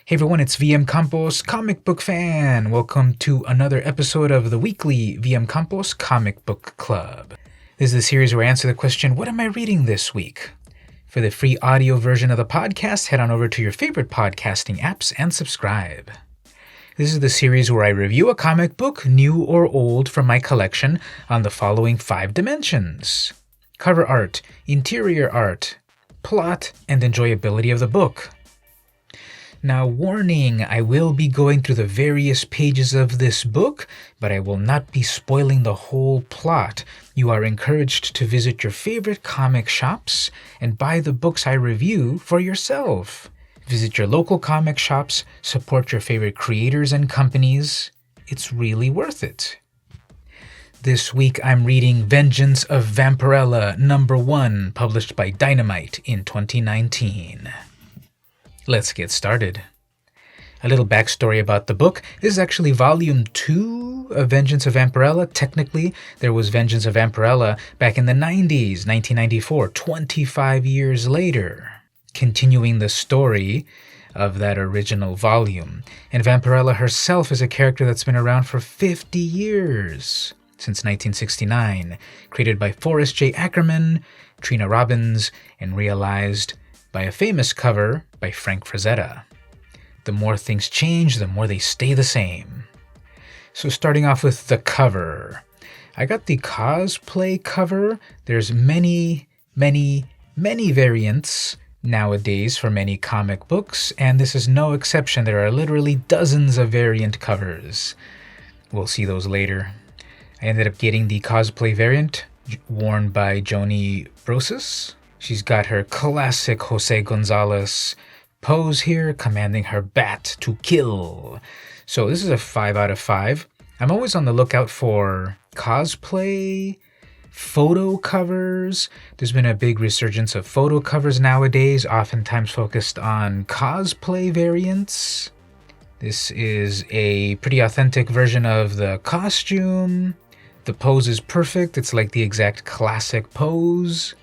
Hey everyone, it's vmcampos, comic book fan. Welcome to another episode of the weekly vmcampos Comic Book Club. This is the series where I answer the question, what am I reading this week? For the free audio version of the podcast, head on over to your favorite podcasting apps and subscribe. This is the series where I review a comic book, new or old, from my collection on the following 5 dimensions: cover art, interior art, plot, and enjoyability of the book. Now, warning, I will be going through the various pages of this book, but I will not be spoiling the whole plot. You are encouraged to visit your favorite comic shops and buy the books I review for yourself. Visit your local comic shops, support your favorite creators and companies. It's really worth it. This week I'm reading Vengeance of Vampirella #1, published by Dynamite in 2019. Let's get started. A little backstory about the book. This is actually Volume 2 of Vengeance of Vampirella. Technically, there was Vengeance of Vampirella back in the 90s, 1994, 25 years later, continuing the story of that original volume. And Vampirella herself is a character that's been around for 50 years, since 1969, created by Forrest J. Ackerman, Trina Robbins, and realized by a famous cover by Frank Frazetta. The more things change, the more they stay the same. So starting off with the cover. I got the cosplay cover. There's many variants nowadays for many comic books, and this is no exception. There are literally dozens of variant covers. We'll see those later. I ended up getting the cosplay variant worn by Joni Brosis. She's got her classic Jose Gonzalez pose here, commanding her bat to kill. So this is a 5 out of 5. I'm always on the lookout for cosplay photo covers. There's been a big resurgence of photo covers nowadays, oftentimes focused on cosplay variants. This is a pretty authentic version of the costume. The pose is perfect. It's like the exact classic pose.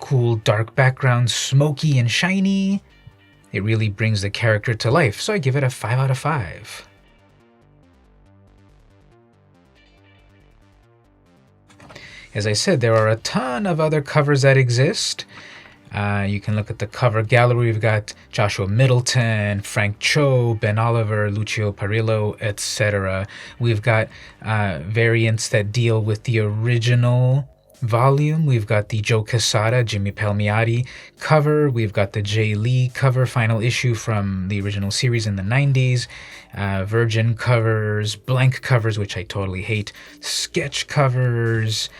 Cool dark background, smoky and shiny. It really brings the character to life, so I give it a 5 out of 5. As I said, there are a ton of other covers that exist. You can look at the cover gallery. We've got Joshua Middleton, Frank Cho, Ben Oliver, Lucio Parrillo, etc. We've got variants that deal with the original volume. We've got the Joe Quesada, Jimmy Palmiotti cover. We've got the Jay Lee cover, final issue from the original series in the 90s. Virgin covers, blank covers, which I totally hate. Sketch covers.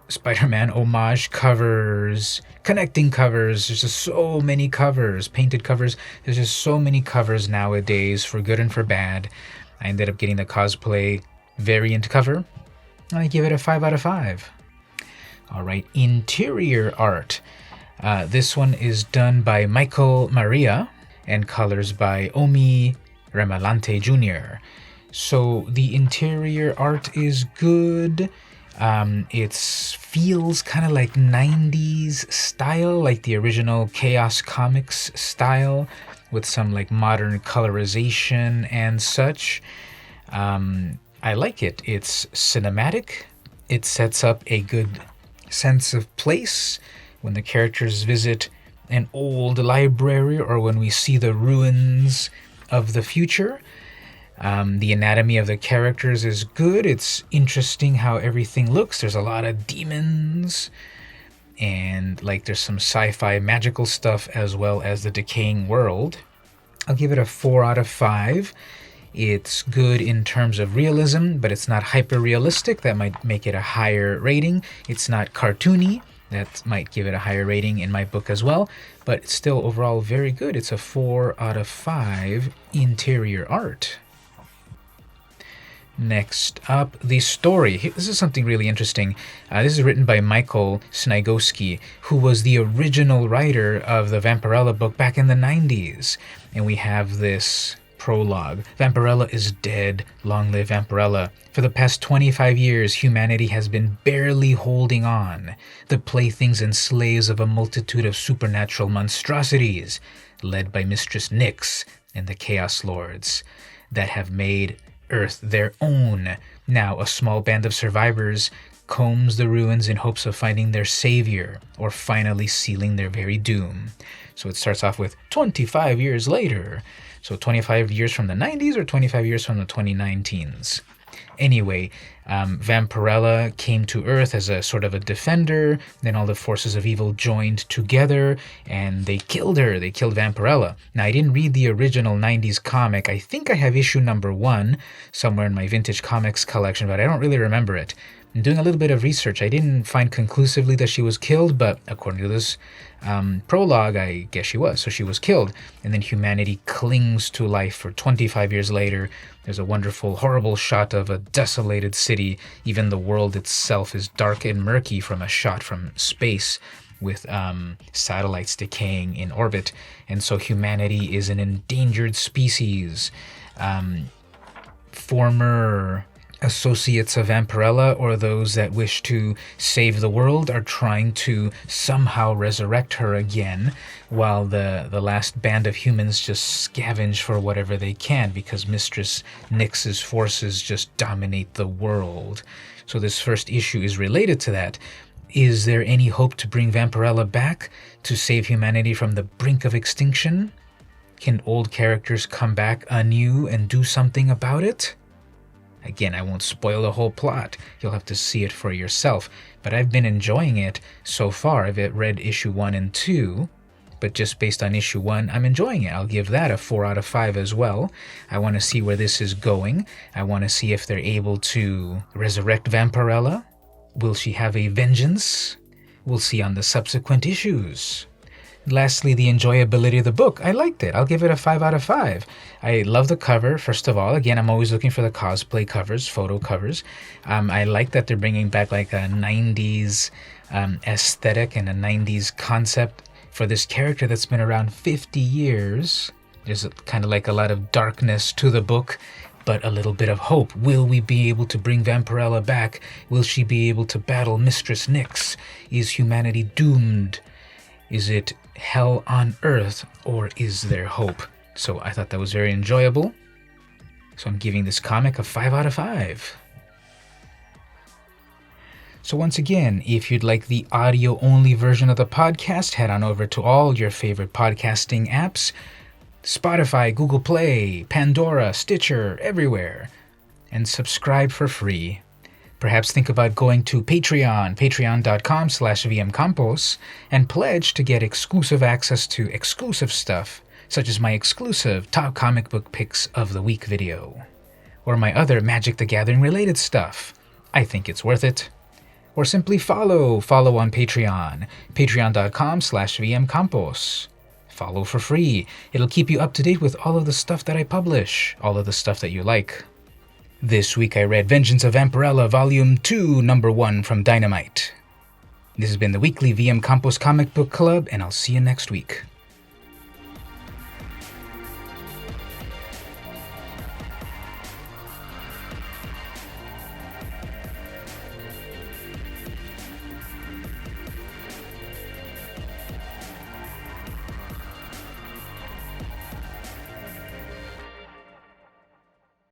Spider-Man homage covers, connecting covers. There's just so many covers, painted covers. There's just so many covers nowadays, for good and for bad. I ended up getting the cosplay variant cover, and I give it a 5 out of 5. All right, interior art. This one is done by Michael Maria and colors by Omi Remalante Jr. So the interior art is good. It feels kind of like 90s style, like the original Chaos Comics style, with some like modern colorization and such. I like it. It's cinematic. It sets up a good sense of place when the characters visit an old library or when we see the ruins of the future. The anatomy of the characters is good. It's interesting how everything looks. There's a lot of demons, and like there's some sci-fi magical stuff as well as the decaying world. I'll give it a 4 out of 5. It's good in terms of realism, but it's not hyper-realistic. That might make it a higher rating. It's not cartoony. That might give it a higher rating in my book as well, but it's still overall very good. It's a 4 out of 5 interior art. Next up, the story. This is something really interesting. This is written by Michael Snigowski, who was the original writer of the Vampirella book back in the 90s. And we have this Prologue. Vampirella is dead. Long live Vampirella. For the past 25 years, humanity has been barely holding on. The playthings and slaves of a multitude of supernatural monstrosities, led by Mistress Nyx and the Chaos Lords, that have made Earth their own. Now, a small band of survivors combs the ruins in hopes of finding their savior, or finally sealing their very doom. So it starts off with 25 years later. So 25 years from the 90s or 25 years from the 2019s? Anyway, Vampirella came to Earth as a sort of a defender. Then all the forces of evil joined together and they killed her. They killed Vampirella. Now, I didn't read the original 90s comic. I think I have issue number 1 somewhere in my vintage comics collection, but I don't really remember it. I'm doing a little bit of research. I didn't find conclusively that she was killed, but according to this prologue, I guess she was. So she was killed, and then humanity clings to life for 25 years later. There's a wonderful, horrible shot of a desolated city. Even the world itself is dark and murky from a shot from space with satellites decaying in orbit. And so humanity is an endangered species. Former associates of Vampirella, or those that wish to save the world, are trying to somehow resurrect her again, while the last band of humans just scavenge for whatever they can, because Mistress Nyx's forces just dominate the world. So this first issue is related to that. Is there any hope to bring Vampirella back to save humanity from the brink of extinction? Can old characters come back anew and do something about it? Again, I won't spoil the whole plot. You'll have to see it for yourself. But I've been enjoying it so far. I've read issue 1 and 2, but just based on issue 1, I'm enjoying it. I'll give that a 4 out of 5 as well. I want to see where this is going. I want to see if they're able to resurrect Vampirella. Will she have a vengeance? We'll see on the subsequent issues. Lastly, the enjoyability of the book. I liked it. I'll give it a 5 out of 5. I love the cover, first of all. Again, I'm always looking for the cosplay covers, photo covers. I like that they're bringing back like a 90s aesthetic and a 90s concept for this character that's been around 50 years. There's kind of like a lot of darkness to the book, but a little bit of hope. Will we be able to bring Vampirella back? Will she be able to battle Mistress Nyx? Is humanity doomed? Is it hell on earth, or is there hope? So I thought that was very enjoyable. So I'm giving this comic a 5 out of 5. So once again, if you'd like the audio-only version of the podcast, head on over to all your favorite podcasting apps. Spotify, Google Play, Pandora, Stitcher, everywhere. And subscribe for free. Perhaps think about going to Patreon, patreon.com/vmcampos, and pledge to get exclusive access to exclusive stuff, such as my exclusive Top Comic Book Picks of the Week video, or my other Magic the Gathering related stuff. I think it's worth it. Or simply follow on Patreon, patreon.com/vmcampos. Follow for free. It'll keep you up to date with all of the stuff that I publish, all of the stuff that you like. This week I read Vengeance of Vampirella Volume 2, Number 1 from Dynamite. This has been the weekly VM Campos Comic Book Club, and I'll see you next week.